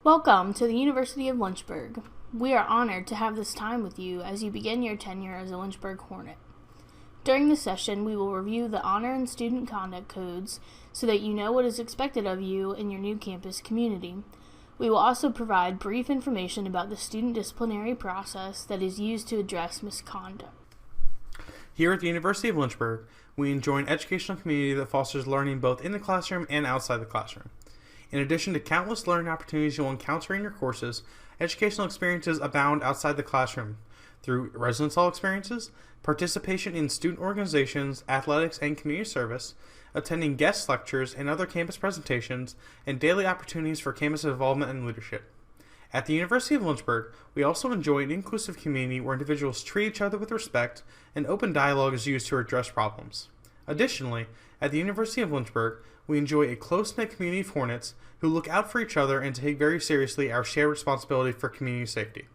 Welcome to the University of Lynchburg. We are honored to have this time with you as you begin your tenure as a Lynchburg Hornet. During this session, we will review the honor and student conduct codes so that you know what is expected of you in your new campus community. We will also provide brief information about the student disciplinary process that is used to address misconduct. Here at the University of Lynchburg, we enjoy an educational community that fosters learning both in the classroom and outside the classroom. In addition to countless learning opportunities you'll encounter in your courses, educational experiences abound outside the classroom through residence hall experiences, participation in student organizations, athletics, and community service, attending guest lectures and other campus presentations, and daily opportunities for campus involvement and leadership. At the University of Lynchburg, we also enjoy an inclusive community where individuals treat each other with respect and open dialogue is used to address problems. Additionally, at the University of Lynchburg, we enjoy a close-knit community of Hornets who look out for each other and take very seriously our shared responsibility for community safety.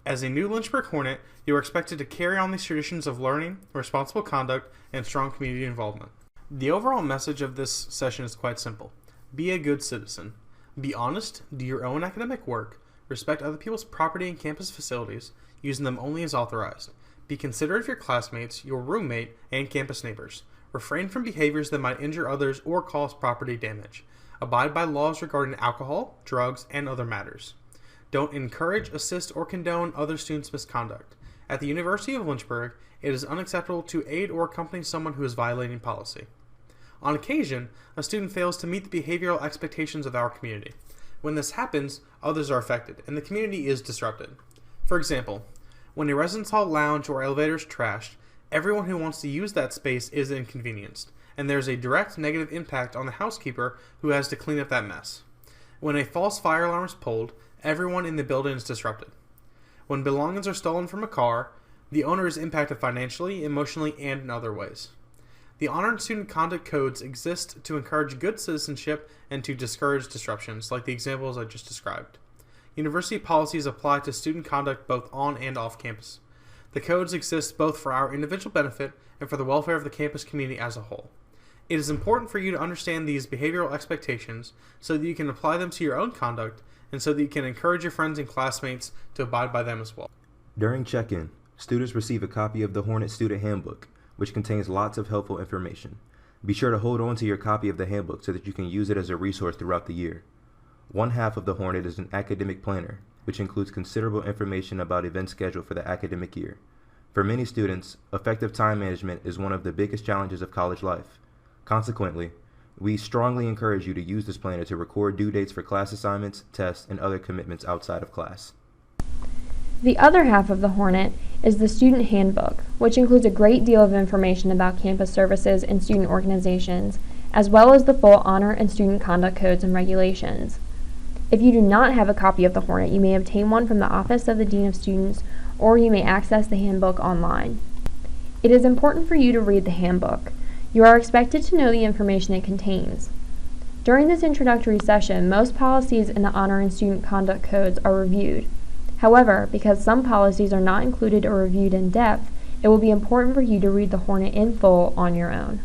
As a new Lynchburg Hornet, you are expected to carry on these traditions of learning, responsible conduct, and strong community involvement. The overall message of this session is quite simple. Be a good citizen. Be honest, do your own academic work, respect other people's property and campus facilities, using them only as authorized. Be considerate of your classmates, your roommate, and campus neighbors. Refrain from behaviors that might injure others or cause property damage. Abide by laws regarding alcohol, drugs, and other matters. Don't encourage, assist, or condone other students' misconduct. At the University of Lynchburg, it is unacceptable to aid or accompany someone who is violating policy. On occasion, a student fails to meet the behavioral expectations of our community. When this happens, others are affected, and the community is disrupted. For example, when a residence hall lounge or elevator is trashed, everyone who wants to use that space is inconvenienced, and there is a direct negative impact on the housekeeper who has to clean up that mess. When a false fire alarm is pulled, everyone in the building is disrupted. When belongings are stolen from a car, the owner is impacted financially, emotionally, and in other ways. The honor and student conduct codes exist to encourage good citizenship and to discourage disruptions, like the examples I just described. University policies apply to student conduct both on and off campus. The codes exist both for our individual benefit and for the welfare of the campus community as a whole. It is important for you to understand these behavioral expectations so that you can apply them to your own conduct and so that you can encourage your friends and classmates to abide by them as well. During check-in, students receive a copy of the Hornet Student Handbook, which contains lots of helpful information. Be sure to hold on to your copy of the handbook so that you can use it as a resource throughout the year. One half of the Hornet is an academic planner, which includes considerable information about events scheduled for the academic year. For many students, effective time management is one of the biggest challenges of college life. Consequently, we strongly encourage you to use this planner to record due dates for class assignments, tests, and other commitments outside of class. The other half of the Hornet is the Student Handbook, which includes a great deal of information about campus services and student organizations, as well as the full honor and student conduct codes and regulations. If you do not have a copy of the Hornet, you may obtain one from the Office of the Dean of Students, or you may access the handbook online. It is important for you to read the handbook. You are expected to know the information it contains. During this introductory session, most policies in the honor and student conduct codes are reviewed. However, because some policies are not included or reviewed in depth, it will be important for you to read the Hornet in full on your own.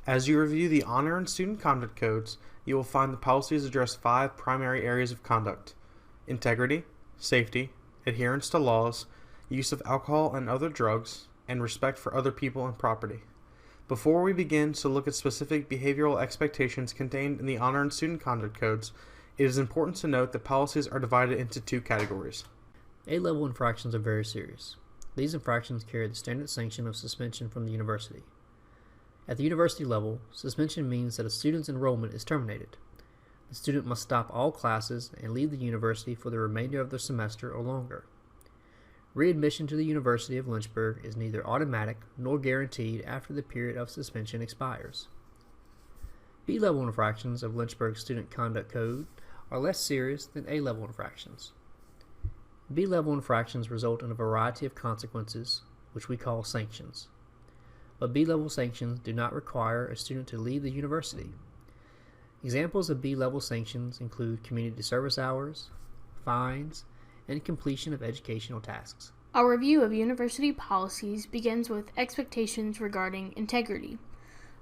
As you review the honor and student conduct codes, you will find the policies address 5 primary areas of conduct: integrity, safety, adherence to laws, use of alcohol and other drugs, and respect for other people and property. Before we begin to look at specific behavioral expectations contained in the honor and student conduct codes, it is important to note that policies are divided into 2 categories. A-level infractions are very serious. These infractions carry the standard sanction of suspension from the university. At the university level, suspension means that a student's enrollment is terminated. The student must stop all classes and leave the university for the remainder of their semester or longer. Readmission to the University of Lynchburg is neither automatic nor guaranteed after the period of suspension expires. B-level infractions of Lynchburg's Student Conduct Code are less serious than A-level infractions. B-level infractions result in a variety of consequences, which we call sanctions. But B-level sanctions do not require a student to leave the university. Examples of B-level sanctions include community service hours, fines, and completion of educational tasks. Our review of university policies begins with expectations regarding integrity.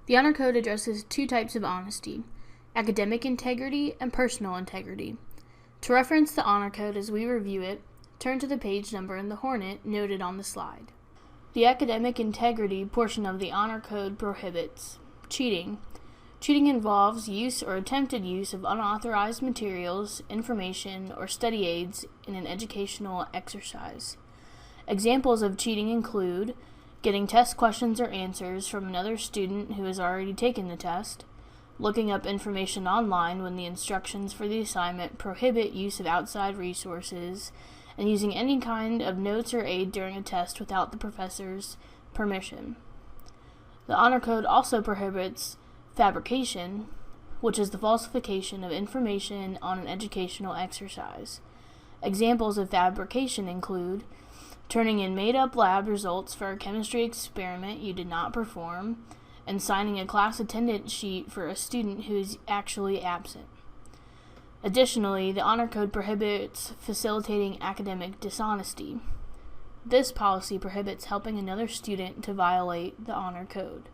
The Honor Code addresses 2 types of honesty: academic integrity, and personal integrity. To reference the honor code as we review it, turn to the page number in the Hornet noted on the slide. The academic integrity portion of the honor code prohibits cheating. Cheating involves use or attempted use of unauthorized materials, information, or study aids in an educational exercise. Examples of cheating include getting test questions or answers from another student who has already taken the test, looking up information online when the instructions for the assignment prohibit use of outside resources, and using any kind of notes or aid during a test without the professor's permission. The honor code also prohibits fabrication, which is the falsification of information on an educational exercise. Examples of fabrication include turning in made-up lab results for a chemistry experiment you did not perform, and signing a class attendance sheet for a student who is actually absent. Additionally, the honor code prohibits facilitating academic dishonesty. This policy prohibits helping another student to violate the honor code.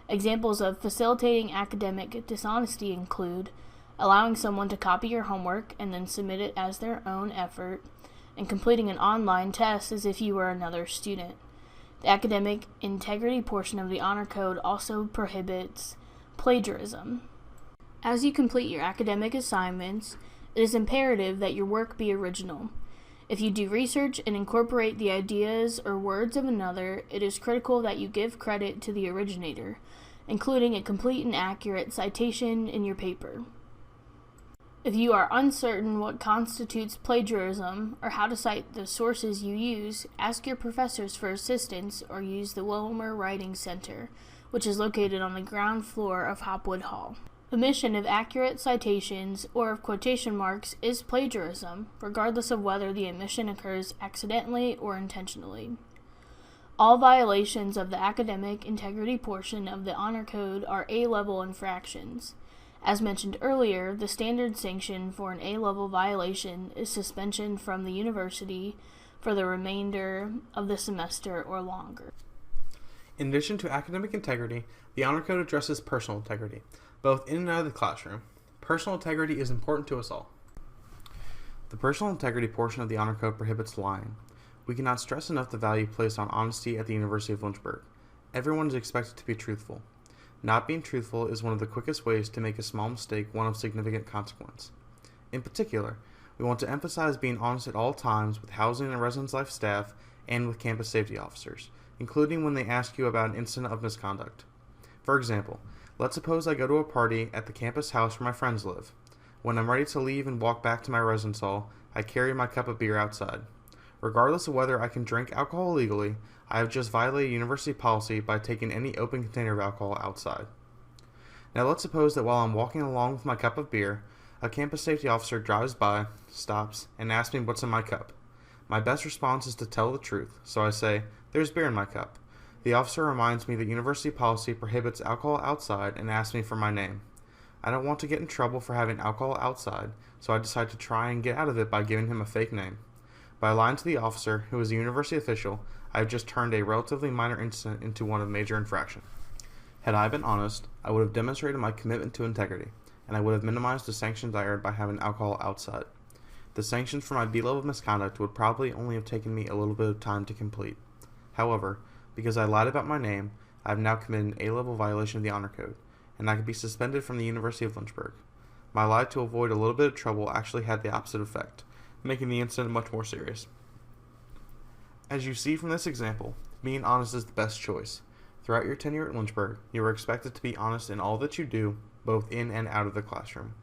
Examples of facilitating academic dishonesty include allowing someone to copy your homework and then submit it as their own effort, and completing an online test as if you were another student. The academic integrity portion of the honor code also prohibits plagiarism. As you complete your academic assignments, it is imperative that your work be original. If you do research and incorporate the ideas or words of another, it is critical that you give credit to the originator, including a complete and accurate citation in your paper. If you are uncertain what constitutes plagiarism or how to cite the sources you use, ask your professors for assistance or use the Wilmer Writing Center, which is located on the ground floor of Hopwood Hall. Omission of accurate citations or of quotation marks is plagiarism, regardless of whether the omission occurs accidentally or intentionally. All violations of the academic integrity portion of the honor code are A-level infractions. As mentioned earlier, the standard sanction for an A-level violation is suspension from the university for the remainder of the semester or longer. In addition to academic integrity, the honor code addresses personal integrity, both in and out of the classroom. Personal integrity is important to us all. The personal integrity portion of the honor code prohibits lying. We cannot stress enough the value placed on honesty at the University of Lynchburg. Everyone is expected to be truthful. Not being truthful is one of the quickest ways to make a small mistake one of significant consequence. In particular, we want to emphasize being honest at all times with housing and residence life staff and with campus safety officers, including when they ask you about an incident of misconduct. For example, let's suppose I go to a party at the campus house where my friends live. When I'm ready to leave and walk back to my residence hall, I carry my cup of beer outside. Regardless of whether I can drink alcohol legally, I have just violated university policy by taking any open container of alcohol outside. Now let's suppose that while I'm walking along with my cup of beer, a campus safety officer drives by, stops, and asks me what's in my cup. My best response is to tell the truth, so I say, "There's beer in my cup." The officer reminds me that university policy prohibits alcohol outside and asks me for my name. I don't want to get in trouble for having alcohol outside, so I decide to try and get out of it by giving him a fake name. By lying to the officer, who is a university official, I have just turned a relatively minor incident into one of major infraction. Had I been honest, I would have demonstrated my commitment to integrity, and I would have minimized the sanctions I earned by having alcohol outside. The sanctions for my B-level misconduct would probably only have taken me a little bit of time to complete. However, because I lied about my name, I have now committed an A-level violation of the honor code, and I could be suspended from the University of Lynchburg. My lie to avoid a little bit of trouble actually had the opposite effect, making the incident much more serious. As you see from this example, being honest is the best choice. Throughout your tenure at Lynchburg, you are expected to be honest in all that you do, both in and out of the classroom.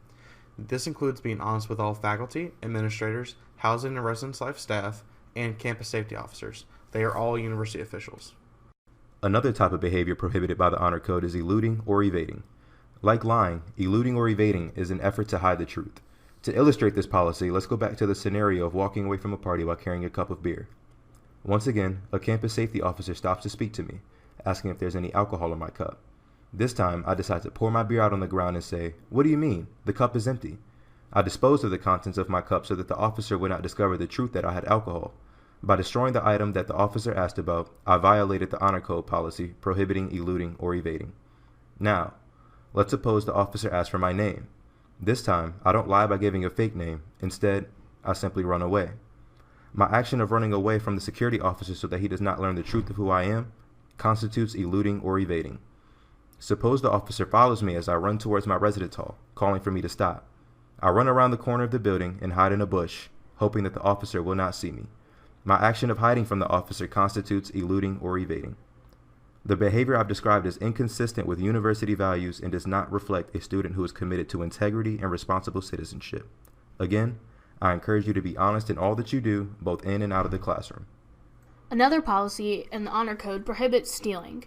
This includes being honest with all faculty, administrators, housing and residence life staff, and campus safety officers. They are all university officials. Another type of behavior prohibited by the honor code is eluding or evading. Like lying, eluding or evading is an effort to hide the truth. To illustrate this policy, let's go back to the scenario of walking away from a party while carrying a cup of beer. Once again, a campus safety officer stops to speak to me, asking if there's any alcohol in my cup. This time, I decide to pour my beer out on the ground and say, "What do you mean? The cup is empty." I disposed of the contents of my cup so that the officer would not discover the truth that I had alcohol. By destroying the item that the officer asked about, I violated the honor code policy prohibiting eluding or evading. Now, Let's suppose the officer asks for my name. This time, I don't lie by giving a fake name. Instead, I simply run away. My action of running away from the security officer so that he does not learn the truth of who I am constitutes eluding or evading. Suppose the officer follows me as I run towards my residence hall, calling for me to stop. I run around the corner of the building and hide in a bush, hoping that the officer will not see me. My action of hiding from the officer constitutes eluding or evading. The behavior I've described is inconsistent with university values and does not reflect a student who is committed to integrity and responsible citizenship. Again, I encourage you to be honest in all that you do, both in and out of the classroom. Another policy in the Honor Code prohibits stealing.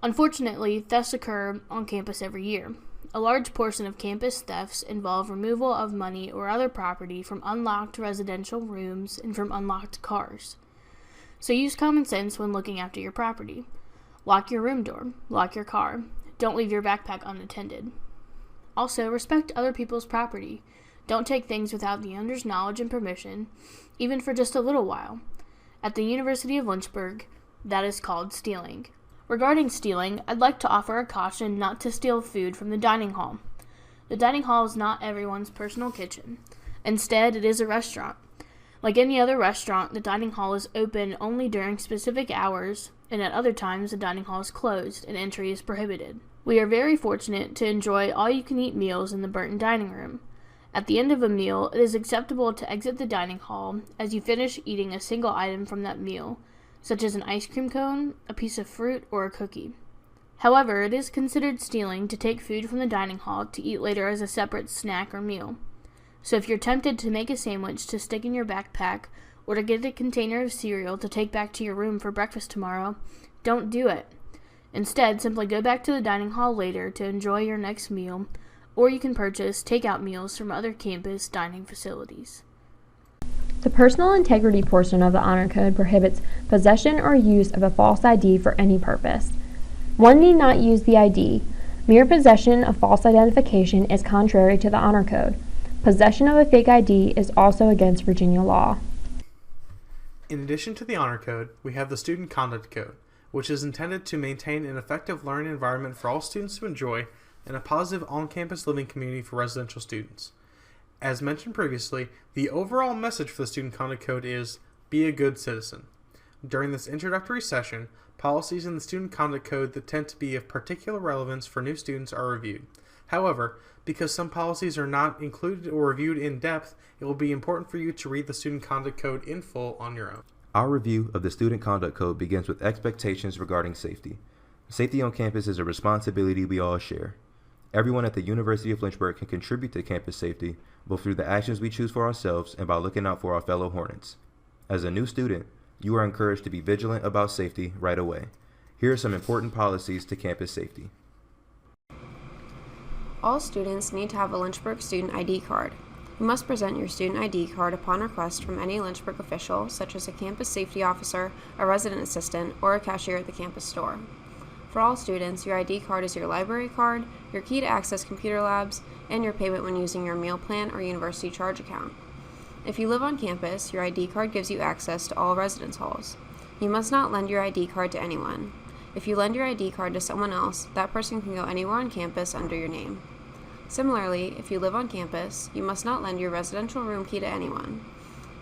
Unfortunately, thefts occur on campus every year. A large portion of campus thefts involve removal of money or other property from unlocked residential rooms and from unlocked cars. So use common sense when looking after your property. Lock your room door. Lock your car. Don't leave your backpack unattended. Also, respect other people's property. Don't take things without the owner's knowledge and permission, even for just a little while. At the University of Lynchburg, that is called stealing. Regarding stealing, I'd like to offer a caution not to steal food from the dining hall. The dining hall is not everyone's personal kitchen. Instead, it is a restaurant. Like any other restaurant, the dining hall is open only during specific hours, and at other times the dining hall is closed and entry is prohibited. We are very fortunate to enjoy all-you-can-eat meals in the Burton dining room. At the end of a meal, it is acceptable to exit the dining hall as you finish eating a single item from that meal, such as an ice cream cone, a piece of fruit, or a cookie. However, it is considered stealing to take food from the dining hall to eat later as a separate snack or meal. So if you're tempted to make a sandwich to stick in your backpack or to get a container of cereal to take back to your room for breakfast tomorrow, don't do it. Instead, simply go back to the dining hall later to enjoy your next meal, or you can purchase takeout meals from other campus dining facilities. The personal integrity portion of the Honor Code prohibits possession or use of a false ID for any purpose. One need not use the ID. Mere possession of false identification is contrary to the Honor Code. Possession of a fake ID is also against Virginia law. In addition to the Honor Code, we have the Student Conduct Code, which is intended to maintain an effective learning environment for all students to enjoy and a positive on-campus living community for residential students. As mentioned previously, the overall message for the Student Conduct Code is, be a good citizen. During this introductory session, policies in the Student Conduct Code that tend to be of particular relevance for new students are reviewed. However, because some policies are not included or reviewed in depth, it will be important for you to read the Student Conduct Code in full on your own. Our review of the Student Conduct Code begins with expectations regarding safety. Safety on campus is a responsibility we all share. Everyone at the University of Lynchburg can contribute to campus safety, both through the actions we choose for ourselves and by looking out for our fellow Hornets. As a new student, you are encouraged to be vigilant about safety right away. Here are some important policies to campus safety. All students need to have a Lynchburg student ID card. You must present your student ID card upon request from any Lynchburg official, such as a campus safety officer, a resident assistant, or a cashier at the campus store. For all students, your ID card is your library card, your key to access computer labs, and your payment when using your meal plan or university charge account. If you live on campus, your ID card gives you access to all residence halls. You must not lend your ID card to anyone. If you lend your ID card to someone else, that person can go anywhere on campus under your name. Similarly, if you live on campus, you must not lend your residential room key to anyone.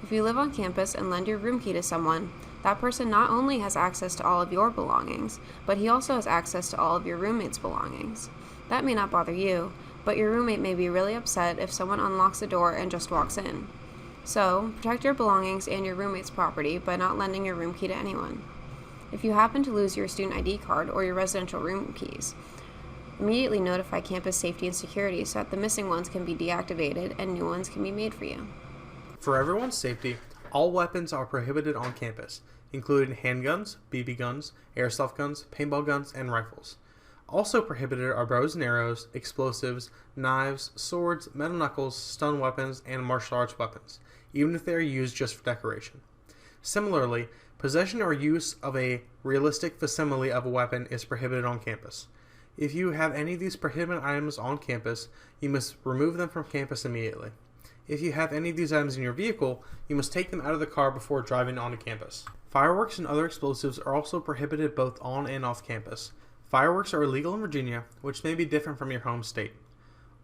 If you live on campus and lend your room key to someone, that person not only has access to all of your belongings, but he also has access to all of your roommate's belongings. That may not bother you, but your roommate may be really upset if someone unlocks the door and just walks in. So, protect your belongings and your roommate's property by not lending your room key to anyone. If you happen to lose your student ID card or your residential room keys, immediately notify campus safety and security so that the missing ones can be deactivated and new ones can be made for you. For everyone's safety, all weapons are prohibited on campus, including handguns, BB guns, airsoft guns, paintball guns, and rifles. Also prohibited are bows and arrows, explosives, knives, swords, metal knuckles, stun weapons, and martial arts weapons, even if they are used just for decoration. Similarly, possession or use of a realistic facsimile of a weapon is prohibited on campus. If you have any of these prohibited items on campus, you must remove them from campus immediately. If you have any of these items in your vehicle, you must take them out of the car before driving onto campus. Fireworks and other explosives are also prohibited both on and off campus. Fireworks are illegal in Virginia, which may be different from your home state.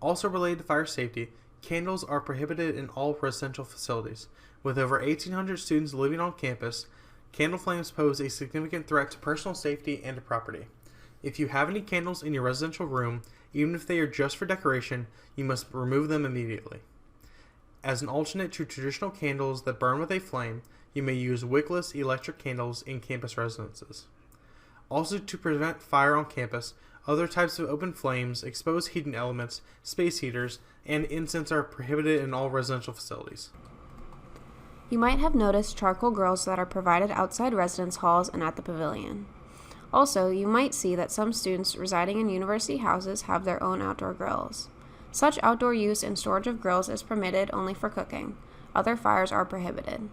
Also related to fire safety, candles are prohibited in all residential facilities. With over 1,800 students living on campus, candle flames pose a significant threat to personal safety and to property. If you have any candles in your residential room, even if they are just for decoration, you must remove them immediately. As an alternate to traditional candles that burn with a flame, you may use wickless electric candles in campus residences. Also, to prevent fire on campus, other types of open flames, exposed heating elements, space heaters, and incense are prohibited in all residential facilities. You might have noticed charcoal grills that are provided outside residence halls and at the pavilion. Also, you might see that some students residing in university houses have their own outdoor grills. Such outdoor use and storage of grills is permitted only for cooking. Other fires are prohibited.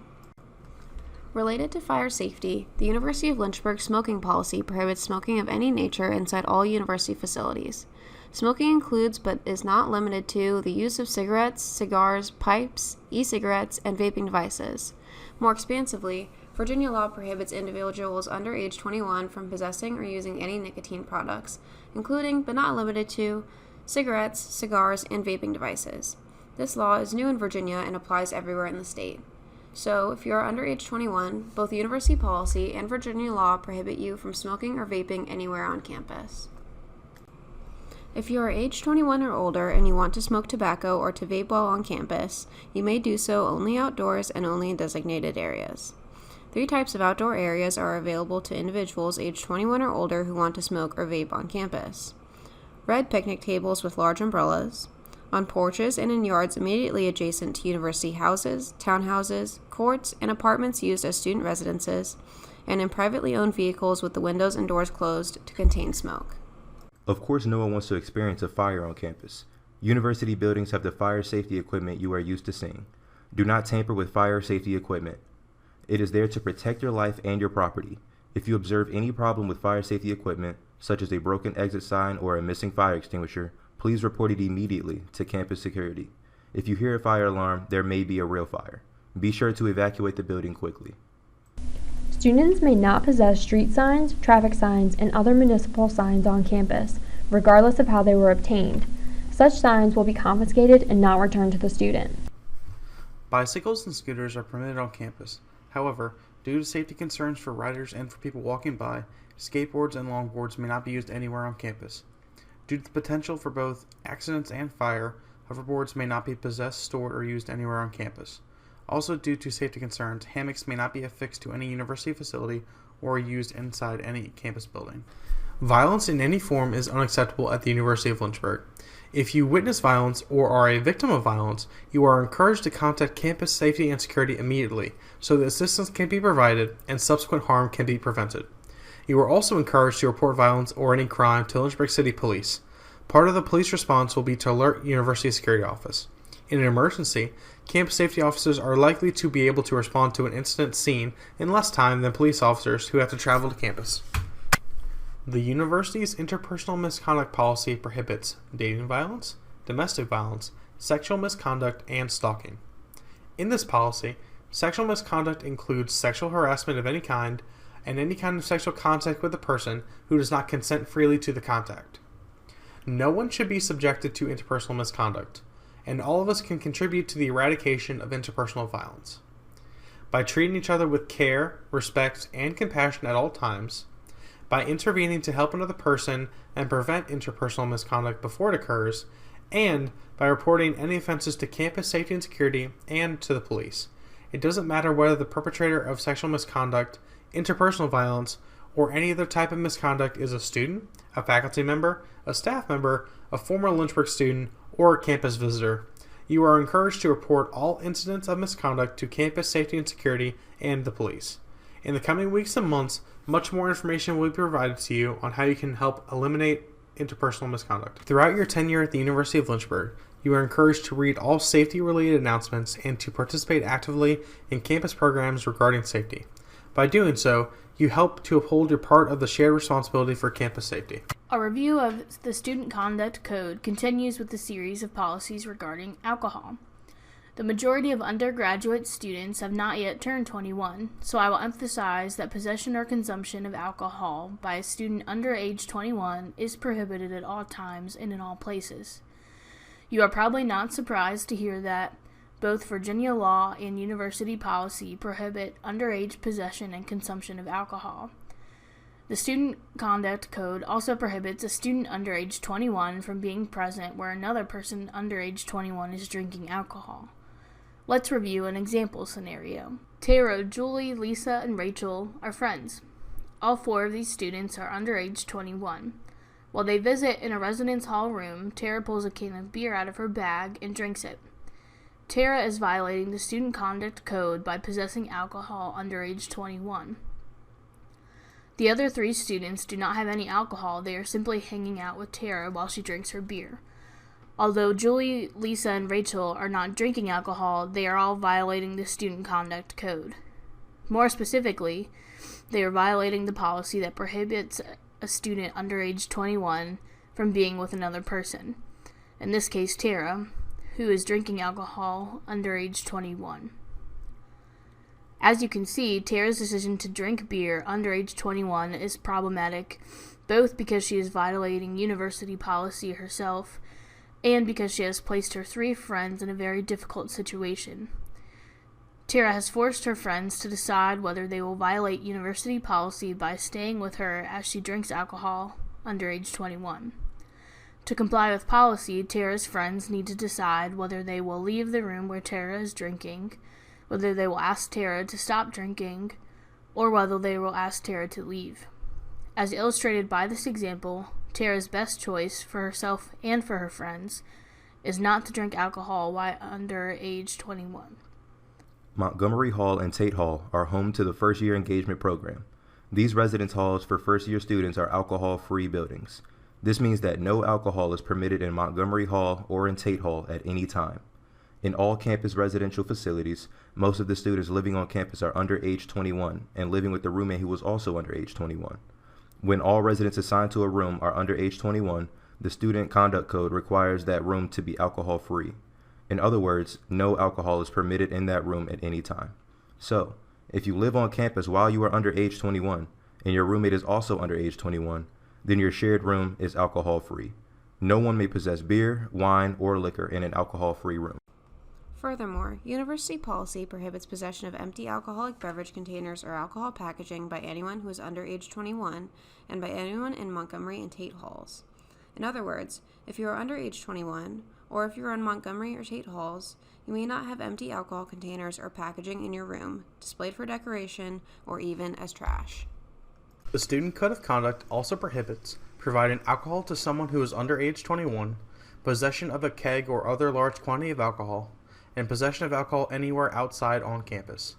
Related to fire safety, the University of Lynchburg smoking policy prohibits smoking of any nature inside all university facilities. Smoking includes, but is not limited to, the use of cigarettes, cigars, pipes, e-cigarettes, and vaping devices. More expansively, Virginia law prohibits individuals under age 21 from possessing or using any nicotine products, including, but not limited to, cigarettes, cigars, and vaping devices. This law is new in Virginia and applies everywhere in the state. So, if you are under age 21, both university policy and Virginia law prohibit you from smoking or vaping anywhere on campus. If you are age 21 or older and you want to smoke tobacco or to vape while on campus, you may do so only outdoors and only in designated areas. 3 types of outdoor areas are available to individuals age 21 or older who want to smoke or vape on campus. Red picnic tables with large umbrellas, on porches and in yards immediately adjacent to university houses, townhouses, courts, and apartments used as student residences, and in privately owned vehicles with the windows and doors closed to contain smoke. Of course, no one wants to experience a fire on campus. University buildings have the fire safety equipment you are used to seeing. Do not tamper with fire safety equipment. It is there to protect your life and your property. If you observe any problem with fire safety equipment, such as a broken exit sign or a missing fire extinguisher, please report it immediately to campus security. If you hear a fire alarm, there may be a real fire. Be sure to evacuate the building quickly. Students may not possess street signs, traffic signs, and other municipal signs on campus, regardless of how they were obtained. Such signs will be confiscated and not returned to the student. Bicycles and scooters are permitted on campus. However, due to safety concerns for riders and for people walking by, skateboards and longboards may not be used anywhere on campus. Due to the potential for both accidents and fire, hoverboards may not be possessed, stored, or used anywhere on campus. Also, due to safety concerns, hammocks may not be affixed to any university facility or used inside any campus building. Violence in any form is unacceptable at the University of Lynchburg. If you witness violence or are a victim of violence, you are encouraged to contact campus safety and security immediately so that assistance can be provided and subsequent harm can be prevented. You are also encouraged to report violence or any crime to Lynchburg City Police. Part of the police response will be to alert University Security Office. In an emergency, campus safety officers are likely to be able to respond to an incident scene in less time than police officers who have to travel to campus. The university's interpersonal misconduct policy prohibits dating violence, domestic violence, sexual misconduct, and stalking. In this policy, sexual misconduct includes sexual harassment of any kind and any kind of sexual contact with a person who does not consent freely to the contact. No one should be subjected to interpersonal misconduct, and all of us can contribute to the eradication of interpersonal violence. By treating each other with care, respect, and compassion at all times, by intervening to help another person and prevent interpersonal misconduct before it occurs, and by reporting any offenses to campus safety and security and to the police. It doesn't matter whether the perpetrator of sexual misconduct, interpersonal violence, or any other type of misconduct is a student, a faculty member, a staff member, a former Lynchburg student, or a campus visitor. You are encouraged to report all incidents of misconduct to campus safety and security and the police. In the coming weeks and months, much more information will be provided to you on how you can help eliminate interpersonal misconduct. Throughout your tenure at the University of Lynchburg, you are encouraged to read all safety-related announcements and to participate actively in campus programs regarding safety. By doing so, you help to uphold your part of the shared responsibility for campus safety. A review of the Student Conduct Code continues with the series of policies regarding alcohol. The majority of undergraduate students have not yet turned 21, so I will emphasize that possession or consumption of alcohol by a student under age 21 is prohibited at all times and in all places. You are probably not surprised to hear that both Virginia law and university policy prohibit underage possession and consumption of alcohol. The Student Conduct Code also prohibits a student under age 21 from being present where another person under age 21 is drinking alcohol. Let's review an example scenario. Tara, Julie, Lisa, and Rachel are friends. All 4 of these students are under age 21. While they visit in a residence hall room, Tara pulls a can of beer out of her bag and drinks it. Tara is violating the Student Conduct Code by possessing alcohol under age 21. The other 3 students do not have any alcohol, they are simply hanging out with Tara while she drinks her beer. Although Julie, Lisa, and Rachel are not drinking alcohol, they are all violating the Student Conduct Code. More specifically, they are violating the policy that prohibits a student under age 21 from being with another person, in this case Tara, who is drinking alcohol under age 21. As you can see, Tara's decision to drink beer under age 21 is problematic, both because she is violating university policy herself, and because she has placed her 3 friends in a very difficult situation. Tara has forced her friends to decide whether they will violate university policy by staying with her as she drinks alcohol under age 21. To comply with policy, Tara's friends need to decide whether they will leave the room where Tara is drinking, whether they will ask Tara to stop drinking, or whether they will ask Tara to leave. As illustrated by this example, Tara's best choice for herself and for her friends is not to drink alcohol while under age 21. Montgomery Hall and Tate Hall are home to the first-year engagement program. These residence halls for first-year students are alcohol-free buildings. This means that no alcohol is permitted in Montgomery Hall or in Tate Hall at any time. In all campus residential facilities, most of the students living on campus are under age 21 and living with a roommate who was also under age 21. When all residents assigned to a room are under age 21, the Student Conduct Code requires that room to be alcohol-free. In other words, no alcohol is permitted in that room at any time. So, if you live on campus while you are under age 21 and your roommate is also under age 21, then your shared room is alcohol-free. No one may possess beer, wine, or liquor in an alcohol-free room. Furthermore, university policy prohibits possession of empty alcoholic beverage containers or alcohol packaging by anyone who is under age 21 and by anyone in Montgomery and Tate halls. In other words, if you are under age 21, or if you are in Montgomery or Tate halls, you may not have empty alcohol containers or packaging in your room, displayed for decoration, or even as trash. The Student Code of Conduct also prohibits providing alcohol to someone who is under age 21, possession of a keg or other large quantity of alcohol, and possession of alcohol anywhere outside on campus.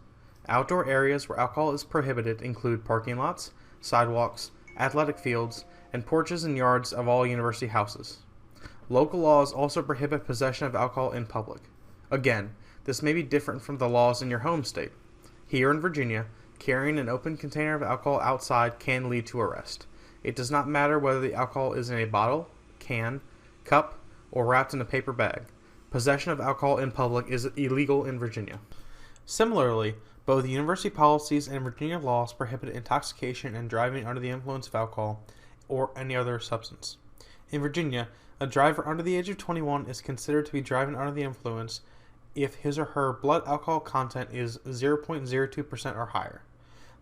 Outdoor areas where alcohol is prohibited include parking lots, sidewalks, athletic fields, and porches and yards of all university houses. Local laws also prohibit possession of alcohol in public. Again, this may be different from the laws in your home state. Here in Virginia, carrying an open container of alcohol outside can lead to arrest. It does not matter whether the alcohol is in a bottle, can, cup, or wrapped in a paper bag. Possession of alcohol in public is illegal in Virginia. Similarly, both university policies and Virginia laws prohibit intoxication and driving under the influence of alcohol or any other substance. In Virginia, a driver under the age of 21 is considered to be driving under the influence if his or her blood alcohol content is 0.02% or higher.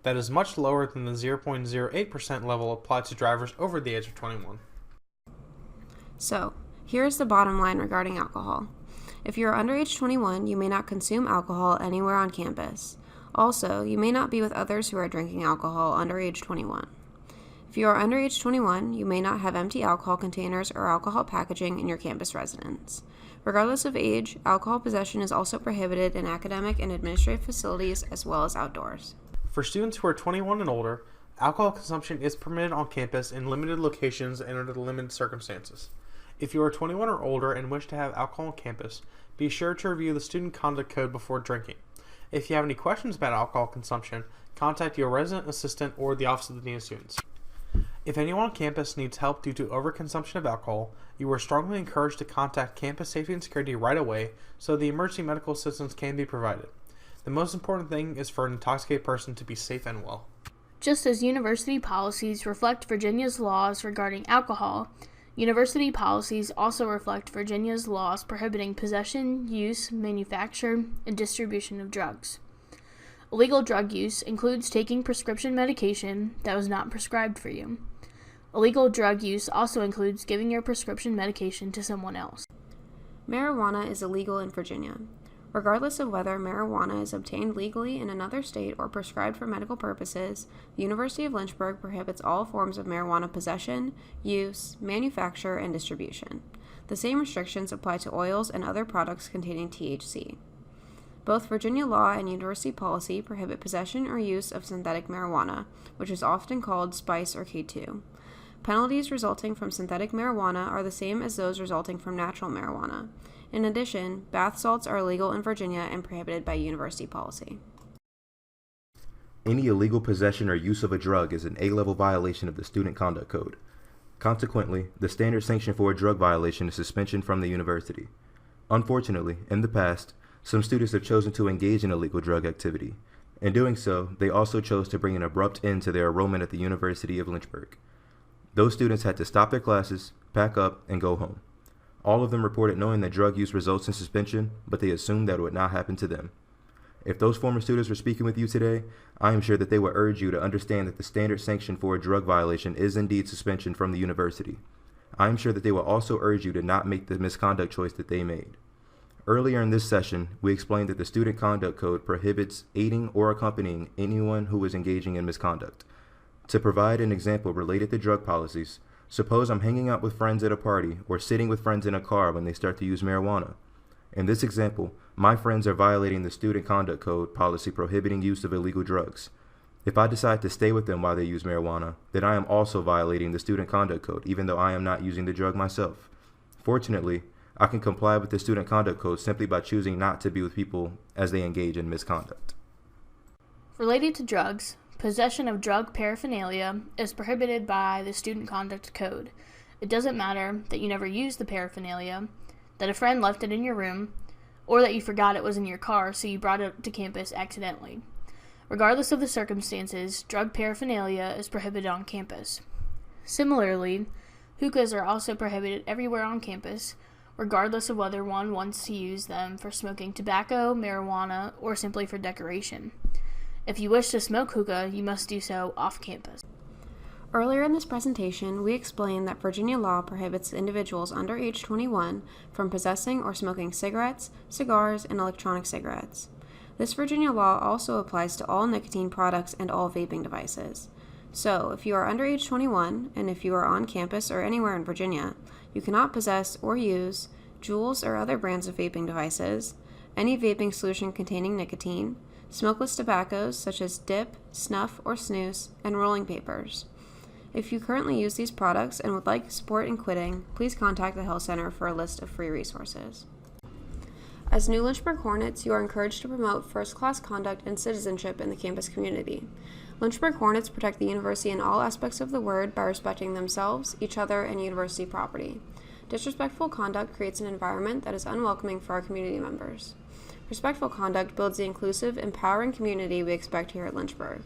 That is much lower than the 0.08% level applied to drivers over the age of 21. So, here is the bottom line regarding alcohol. If you are under age 21, you may not consume alcohol anywhere on campus. Also, you may not be with others who are drinking alcohol under age 21. If you are under age 21, you may not have empty alcohol containers or alcohol packaging in your campus residence. Regardless of age, alcohol possession is also prohibited in academic and administrative facilities as well as outdoors. For students who are 21 and older, alcohol consumption is permitted on campus in limited locations and under limited circumstances. If you are 21 or older and wish to have alcohol on campus, be sure to review the Student Conduct Code before drinking. If you have any questions about alcohol consumption, contact your resident assistant or the Office of the Dean of Students. If anyone on campus needs help due to overconsumption of alcohol, you are strongly encouraged to contact campus safety and security right away so the emergency medical assistance can be provided. The most important thing is for an intoxicated person to be safe and well. Just as university policies reflect Virginia's laws regarding alcohol, university policies also reflect Virginia's laws prohibiting possession, use, manufacture, and distribution of drugs. Illegal drug use includes taking prescription medication that was not prescribed for you. Illegal drug use also includes giving your prescription medication to someone else. Marijuana is illegal in Virginia. Regardless of whether marijuana is obtained legally in another state or prescribed for medical purposes, the University of Lynchburg prohibits all forms of marijuana possession, use, manufacture, and distribution. The same restrictions apply to oils and other products containing THC. Both Virginia law and university policy prohibit possession or use of synthetic marijuana, which is often called spice or K2. Penalties resulting from synthetic marijuana are the same as those resulting from natural marijuana. In addition, bath salts are illegal in Virginia and prohibited by university policy. Any illegal possession or use of a drug is an A-level violation of the Student Conduct Code. Consequently, the standard sanction for a drug violation is suspension from the university. Unfortunately, in the past, some students have chosen to engage in illegal drug activity. In doing so, they also chose to bring an abrupt end to their enrollment at the University of Lynchburg. Those students had to stop their classes, pack up, and go home. All of them reported knowing that drug use results in suspension, but they assumed that it would not happen to them. If those former students were speaking with you today, I am sure that they would urge you to understand that the standard sanction for a drug violation is indeed suspension from the university. I am sure that they will also urge you to not make the misconduct choice that they made. Earlier in this session, we explained that the Student Conduct Code prohibits aiding or accompanying anyone who is engaging in misconduct. To provide an example related to drug policies, suppose I'm hanging out with friends at a party or sitting with friends in a car when they start to use marijuana. In this example, my friends are violating the Student Conduct Code policy prohibiting use of illegal drugs. If I decide to stay with them while they use marijuana, then I am also violating the Student Conduct Code, even though I am not using the drug myself. Fortunately, I can comply with the Student Conduct Code simply by choosing not to be with people as they engage in misconduct. Related to drugs, possession of drug paraphernalia is prohibited by the Student Conduct Code. It doesn't matter that you never used the paraphernalia, that a friend left it in your room, or that you forgot it was in your car so you brought it to campus accidentally. Regardless of the circumstances, drug paraphernalia is prohibited on campus. Similarly, hookahs are also prohibited everywhere on campus, regardless of whether one wants to use them for smoking tobacco, marijuana, or simply for decoration. If you wish to smoke hookah, you must do so off campus. Earlier in this presentation, we explained that Virginia law prohibits individuals under age 21 from possessing or smoking cigarettes, cigars, and electronic cigarettes. This Virginia law also applies to all nicotine products and all vaping devices. So, if you are under age 21, and if you are on campus or anywhere in Virginia, you cannot possess or use Juuls or other brands of vaping devices, any vaping solution containing nicotine, smokeless tobaccos such as dip, snuff, or snus, and rolling papers. If you currently use these products and would like support in quitting, please contact the Health Center for a list of free resources. As new Lynchburg Hornets, you are encouraged to promote first-class conduct and citizenship in the campus community. Lynchburg Hornets protect the university in all aspects of the word by respecting themselves, each other, and university property. Disrespectful conduct creates an environment that is unwelcoming for our community members. Respectful conduct builds the inclusive, empowering community we expect here at Lynchburg.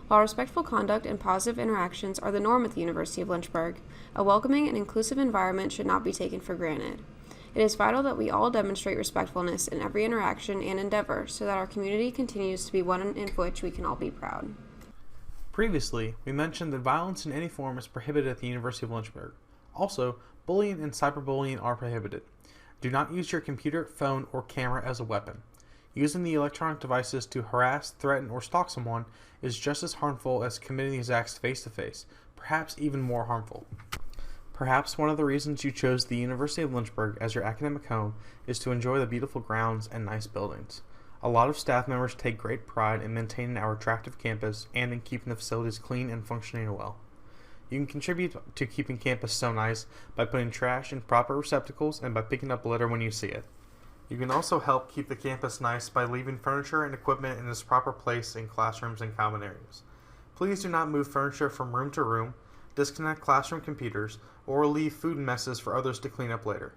While respectful conduct and positive interactions are the norm at the University of Lynchburg, a welcoming and inclusive environment should not be taken for granted. It is vital that we all demonstrate respectfulness in every interaction and endeavor so that our community continues to be one in which we can all be proud. Previously, we mentioned that violence in any form is prohibited at the University of Lynchburg. Also, bullying and cyberbullying are prohibited. Do not use your computer, phone, or camera as a weapon. Using the electronic devices to harass, threaten, or stalk someone is just as harmful as committing these acts face-to-face, perhaps even more harmful. Perhaps one of the reasons you chose the University of Lynchburg as your academic home is to enjoy the beautiful grounds and nice buildings. A lot of staff members take great pride in maintaining our attractive campus and in keeping the facilities clean and functioning well. You can contribute to keeping campus so nice by putting trash in proper receptacles and by picking up litter when you see it. You can also help keep the campus nice by leaving furniture and equipment in its proper place in classrooms and common areas. Please do not move furniture from room to room. disconnect classroom computers, or leave food messes for others to clean up later.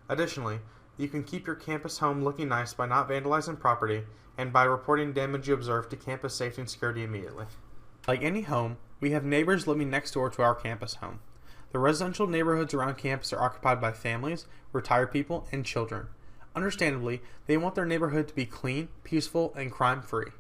Additionally, you can keep your campus home looking nice by not vandalizing property and by reporting damage you observe to campus safety and security immediately. Like any home, we have neighbors living next door to our campus home. The residential neighborhoods around campus are occupied by families, retired people, and children. Understandably, they want their neighborhood to be clean, peaceful, and crime-free.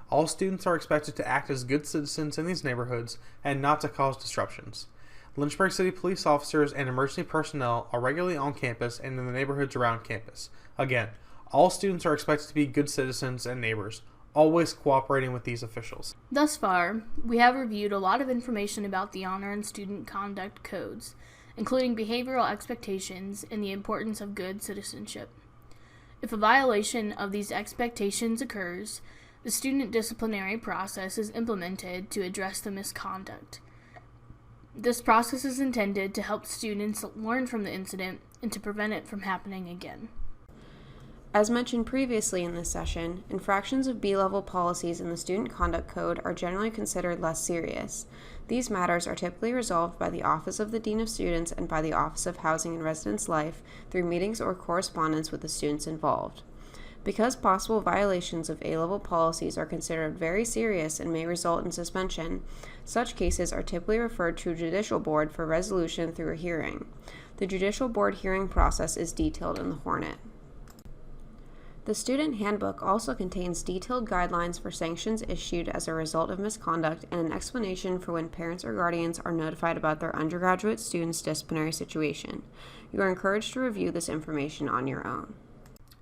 All students are expected to act as good citizens in these neighborhoods and not to cause disruptions. Lynchburg City police officers and emergency personnel are regularly on campus and in the neighborhoods around campus. Again, all students are expected to be good citizens and neighbors, always cooperating with these officials. Thus far, we have reviewed a lot of information about the honor and student conduct codes, including behavioral expectations and the importance of good citizenship. If a violation of these expectations occurs, the student disciplinary process is implemented to address the misconduct. This process is intended to help students learn from the incident and to prevent it from happening again. As mentioned previously in this session, infractions of B-level policies in the Student Conduct Code are generally considered less serious. These matters are typically resolved by the Office of the Dean of Students and by the Office of Housing and Residence Life through meetings or correspondence with the students involved. Because possible violations of A-level policies are considered very serious and may result in suspension, such cases are typically referred to a judicial board for resolution through a hearing. The judicial board hearing process is detailed in the Hornet. The student handbook also contains detailed guidelines for sanctions issued as a result of misconduct and an explanation for when parents or guardians are notified about their undergraduate student's disciplinary situation. You are encouraged to review this information on your own.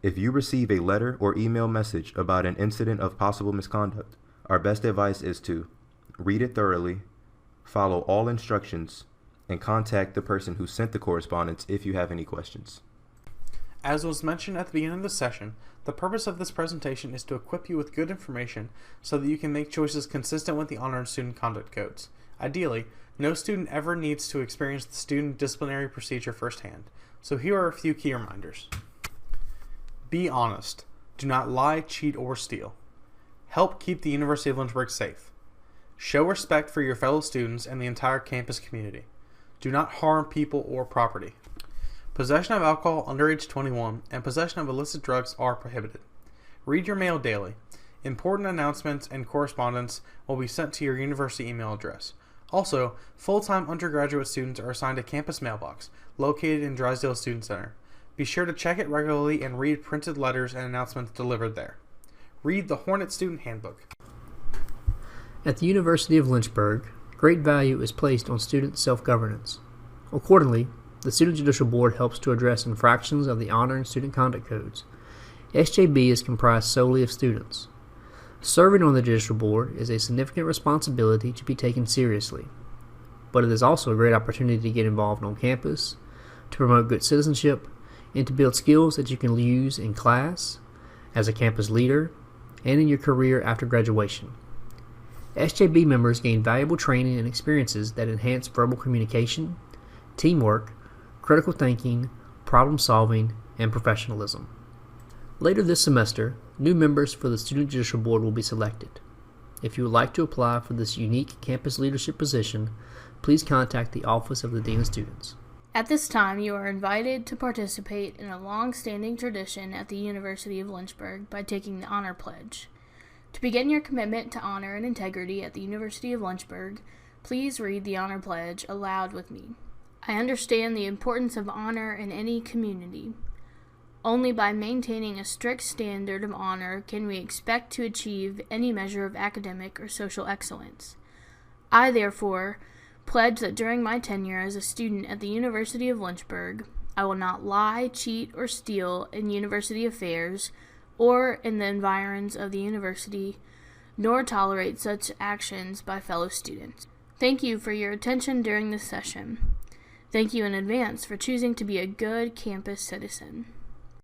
If you receive a letter or email message about an incident of possible misconduct, our best advice is to read it thoroughly, follow all instructions, and contact the person who sent the correspondence if you have any questions. As was mentioned at the beginning of the session, the purpose of this presentation is to equip you with good information so that you can make choices consistent with the honor and student conduct codes. Ideally, no student ever needs to experience the student disciplinary procedure firsthand, so here are a few key reminders. Be honest. Do not lie, cheat, or steal. Help keep the University of Lynchburg safe. Show respect for your fellow students and the entire campus community. Do not harm people or property. Possession of alcohol under age 21 and possession of illicit drugs are prohibited. Read your mail daily. Important announcements and correspondence will be sent to your university email address. Also, full-time undergraduate students are assigned a campus mailbox located in Drysdale Student Center. Be sure to check it regularly and read printed letters and announcements delivered there. Read the Hornet Student Handbook. At the University of Lynchburg, great value is placed on student self-governance. Accordingly, the Student Judicial Board helps to address infractions of the Honor and Student Conduct Codes. SJB is comprised solely of students. Serving on the Judicial Board is a significant responsibility to be taken seriously, but it is also a great opportunity to get involved on campus, to promote good citizenship, and to build skills that you can use in class, as a campus leader, and in your career after graduation. SJB members gain valuable training and experiences that enhance verbal communication, teamwork, critical thinking, problem solving, and professionalism. Later this semester, new members for the Student Judicial Board will be selected. If you would like to apply for this unique campus leadership position, please contact the Office of the Dean of Students. At this time, you are invited to participate in a long-standing tradition at the University of Lynchburg by taking the Honor Pledge. To begin your commitment to honor and integrity at the University of Lynchburg, please read the Honor Pledge aloud with me. I understand the importance of honor in any community. Only by maintaining a strict standard of honor can we expect to achieve any measure of academic or social excellence. I, therefore, pledge that during my tenure as a student at the University of Lynchburg, I will not lie, cheat, or steal in university affairs or in the environs of the university, nor tolerate such actions by fellow students. Thank you for your attention during this session. Thank you in advance for choosing to be a good campus citizen.